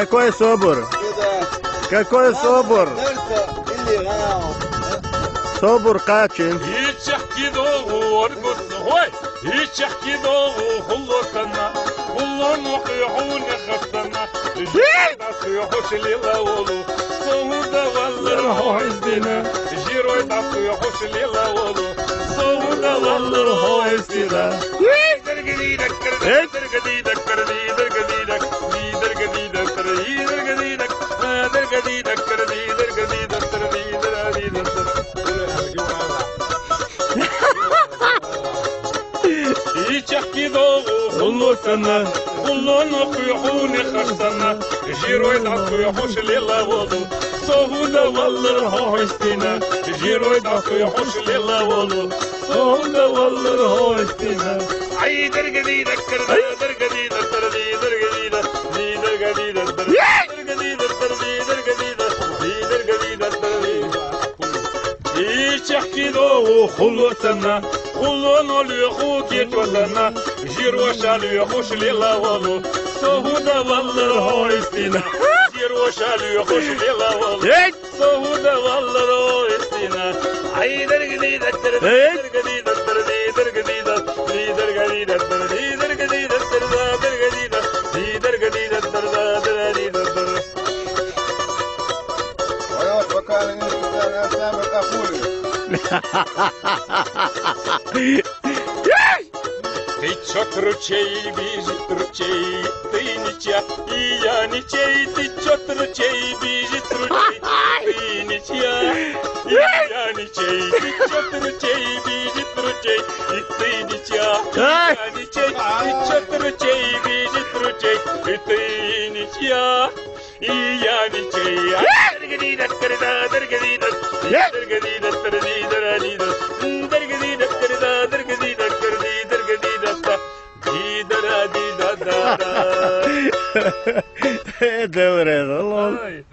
Какой собор? Какой собор? Собор Качин. Hiç yahkidoğu orgut hoy. Hiç yahkidoğu hullukana. Hullun okuyuhune khastana. Jida kuyuhuş lila olu. Soğuda vallar hoizdina. Jiroy da kuyuhuş lila olu. Soğuda vallar hoizdina. Dergedidak dergedidak dergedidak dergedidak dergedidak dergedidak dergedidak dergedidak يحكيدو خلو سنة خلو نقيحوني خشتنا جيرو يدعقيحوش ليلا وضو صهودة والله هوشتنا جيرو يدعقيحوش ليلا وضو صهودة والله هوشتنا عي درقديدة كردا درقديدة تردي درقديدة دي درقديدة درقديدة تردي درقديدة دي درقديدة تردي إيش يحكيدو خلو سنة خلو نوليخوك يتوسنا جيرو شاليخوش ليلا والو صهودة والله هويستنا جيرو شاليخوش ليلا والو صهودة والله هويستنا عي درقديدة تردي درقديدة تردي درقديدة دي درقديدة تردي درقديدة تردى درقديدة دي درقديدة تردى درقديدة تردى ويوش وكان الإنسان أسلام الأخولي Ты чё кручей, бежит ручей, ты ничья, и я ничей, ты чё кручей, бежит ручей, ты ничья, и я ничей, ты чё кручей, бежит ручей, и ты ничья, и я ничей, ты чё кручей, бежит ручей, и ты ничья, и я ничей. Дергадида, дергадида, дергадида, дергадида, дергадида, дергадида, дергадида, Det var det.